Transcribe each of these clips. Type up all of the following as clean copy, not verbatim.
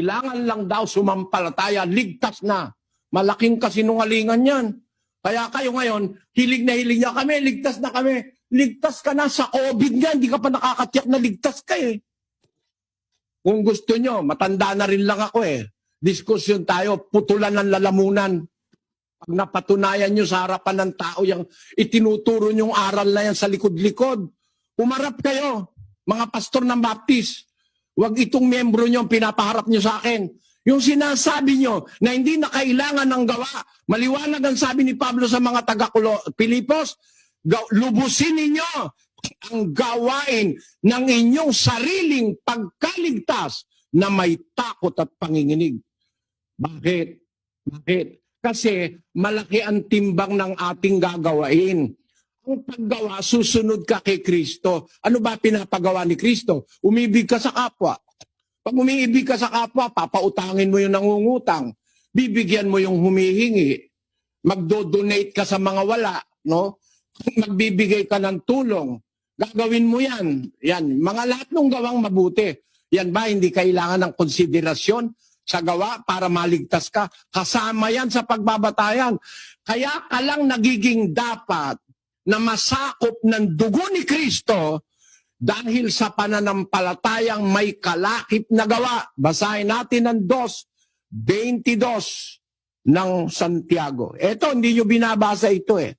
Kailangan lang daw sumampalataya, ligtas na. Malaking kasinungalingan yan. Kaya kayo ngayon, hilig na kami, ligtas na kami. Ligtas ka na sa COVID nga, hindi ka pa nakakatiyak na ligtas ka eh. Kung gusto nyo, matanda na rin lang ako eh. Diskusyon tayo, putulan ng lalamunan. Pag napatunayan nyo sa harapan ng tao, yung itinuturo nyong aral na yan sa likod-likod, umarap kayo, mga pastor ng Baptist. Huwag itong membro nyo pinapaharap nyo sa akin. Yung sinasabi nyo na hindi na kailangan ng gawa, maliwanag ang sabi ni Pablo sa mga taga-Pilipos, lubusin ninyo ang gawain ng inyong sariling pagkaligtas na may takot at panginginig. Bakit? Bakit? Kasi malaki ang timbang ng ating gagawain. Ang paggawa, susunod ka kay Kristo. Ano ba pinapagawa ni Kristo? Umibig ka sa kapwa. Pag umiibig ka sa kapwa, papautangin mo yung nangungutang. Bibigyan mo yung humihingi. Magdo-donate ka sa mga wala. No? Magbibigay ka ng tulong. Gagawin mo yan. Yan. Mga lahat ng gawang mabuti. Yan ba hindi kailangan ng konsiderasyon sa gawa para maligtas ka? Kasama yan sa pagbabatayan. Kaya ka lang nagiging dapat na masakop ng dugo ni Kristo dahil sa pananampalatayang may kalakip na gawa. Basahin natin ang 2:22 ng Santiago. Ito, hindi nyo binabasa ito eh.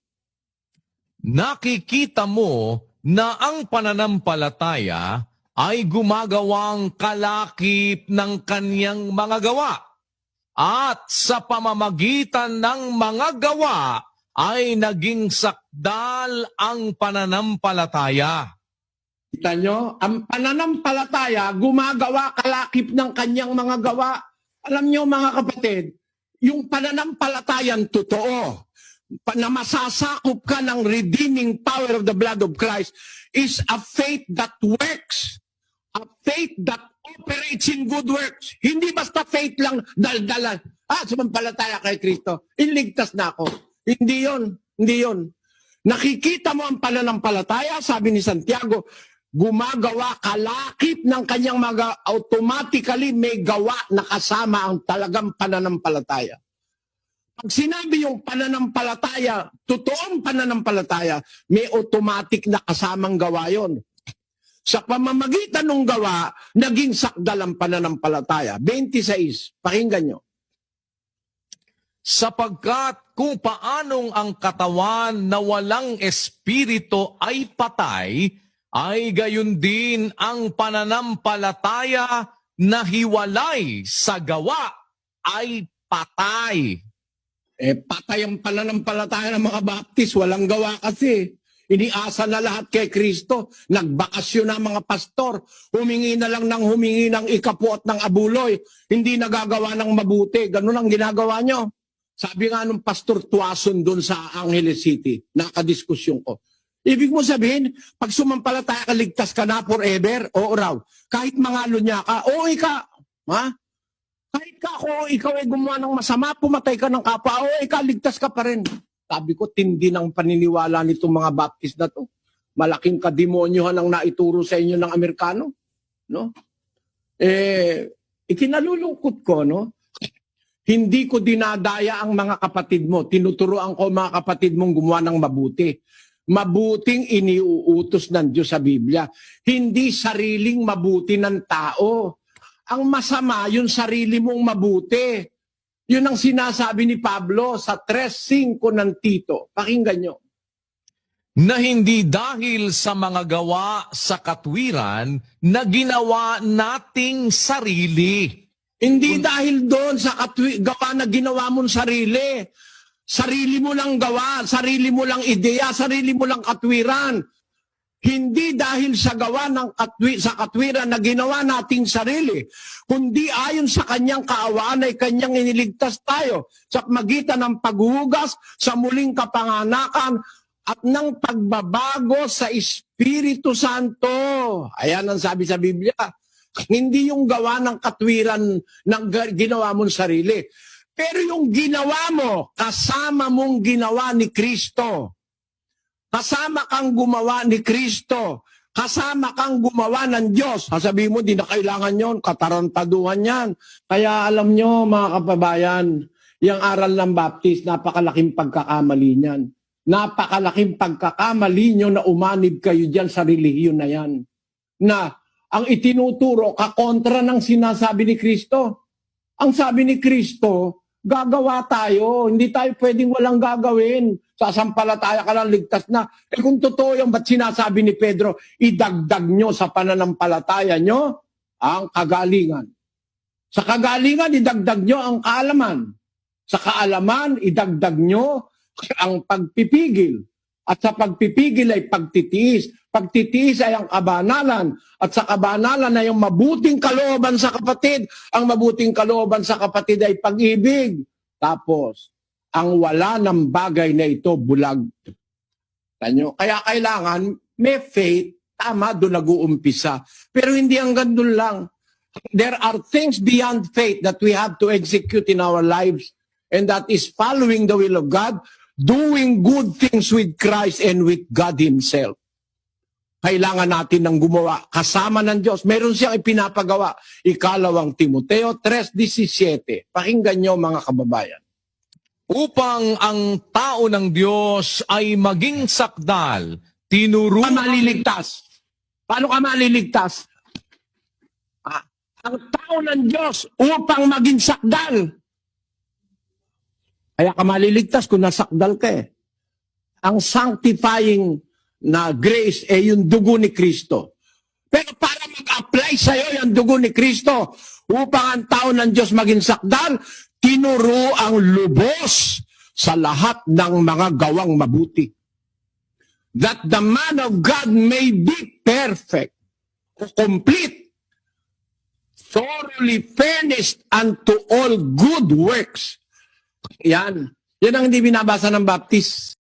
Nakikita mo na ang pananampalataya ay gumagawang kalakip ng kaniyang mga gawa. At sa pamamagitan ng mga gawa ay naging sakdal ang pananampalataya. Kita nyo, ang pananampalataya gumagawa kalakip ng kanyang mga gawa. Alam nyo mga kapatid, yung pananampalatayan totoo, na masasakop ka ng redeeming power of the blood of Christ is a faith that works. A faith that operates in good works. Hindi basta faith lang, daldalan. Sumampalataya kay Kristo. Iligtas na ako. Hindi yon. Hindi yon. Nakikita mo ang pananampalataya, sabi ni Santiago, gumagawa kalakip ng kanyang mga automatically may gawa na kasama ang talagang pananampalataya. Pag sinabi yung pananampalataya, totoong pananampalataya, may automatic na kasamang gawa yon. Sa pamamagitan ng gawa, naging sakdal ang pananampalataya. 26, pakinggan nyo. Sapagkat kung paanong ang katawan na walang espiritu ay patay, ay gayon din ang pananampalataya na hiwalay sa gawa ay patay. Patay ang pananampalataya ng mga Baptist, walang gawa kasi. Iniasa na lahat kay Kristo. Nagbakasyon na mga pastor. Humingi na lang ng humingi ng ikapu at ng abuloy. Hindi nagagawa ng mabuti. Ganun ang ginagawa nyo. Sabi nga nung Pastor Tuason doon sa Angeles City, nakadiskusyon ko. Ibig mo sabihin, pag sumampalataya ka, ligtas ka na forever? Oo raw. Kahit mangalo niya ka, oo ika. Ha? Kahit ka ako, ikaw ay gumawa ng masama, pumatay ka ng kapwa, oo ika, ligtas ka pa rin. Sabi ko, tindi ng paniniwala nitong mga Baptist na to. Malaking kademonyohan ang naituro sa inyo ng Amerikano. No? Ikinalulungkot ko, no? Hindi ko dinadaya ang mga kapatid mo. Tinuturoan ko mga kapatid mong gumawa ng mabuti. Mabuting iniuutos ng Diyos sa Biblia. Hindi sariling mabuti ng tao. Ang masama, yung sarili mong mabuti. Yun ang sinasabi ni Pablo sa 3:5 ng Tito. Pakinggan nyo. Na hindi dahil sa mga gawa sa katwiran na ginawa nating sarili. Hindi dahil doon sa gawa na ginawa mong sarili. Sarili mo lang gawa, sarili mo lang ideya, sarili mo lang katwiran. Hindi dahil sa gawa ng sa katwiran na ginawa nating sarili, kundi ayon sa kanyang kaawaan ay kanyang iniligtas tayo sa magitan ng paghuhugas sa muling kapanganakan at ng pagbabago sa Espiritu Santo. Ayan ang sabi sa Biblia. Hindi yung gawa ng katwiran ng ginawa mong sarili. Pero yung ginawa mo, kasama mong ginawa ni Kristo. Kasama kang gumawa ni Kristo. kasama kang gumawa ng Diyos. Sasabihin mo, di na kailangan yon, katarantaduhan yan. Kaya alam nyo, mga kababayan, yung aral ng Baptist, napakalaking pagkakamali niyan. Napakalaking pagkakamali nyo na umanib kayo dyan sa relihiyon na yan. Na ang itinuturo kakontra ng sinasabi ni Kristo. Ang sabi ni Kristo, gagawa tayo. Hindi tayo pwedeng walang gagawin. Sasampalataya ka lang, ligtas na. Kung totoo yung ba't sinasabi ni Pedro, idagdag nyo sa pananampalataya nyo ang kagalingan. Sa kagalingan, idagdag nyo ang kaalaman. Sa kaalaman, idagdag nyo ang pagpipigil. At sa pagpipigil ay pagtitiis. Pagtitiis ay ang kabanalan. At sa kabanalan ay ang mabuting kalooban sa kapatid. Ang mabuting kalooban sa kapatid ay pag-ibig. Tapos, ang wala ng bagay na ito, bulag. Tanyo? Kaya kailangan may faith, tama, doon nag-uumpisa. Pero hindi hanggang doon lang. There are things beyond faith that we have to execute in our lives. And that is following the will of God, doing good things with Christ and with God Himself. Kailangan natin ng gumawa kasama ng Diyos. Meron siyang ipinapagawa. Ikalawang Timoteo 3:17. Pakinggan nyo mga kababayan. Upang ang tao ng Diyos ay maging sakdal, tinuruan Maliligtas. Paano ka maliligtas? Ang tao ng Diyos upang maging sakdal. Kaya ka maliligtas kung nasakdal ka eh. Ang sanctifying na grace ay yung dugo ni Kristo. Pero para mag-apply sa'yo yung dugo ni Kristo, upang ang tao ng Diyos maging sakdal, tinuro ang lubos sa lahat ng mga gawang mabuti. That the man of God may be perfect, complete, thoroughly furnished unto all good works. Yan. Yan ang hindi binabasa ng Baptist.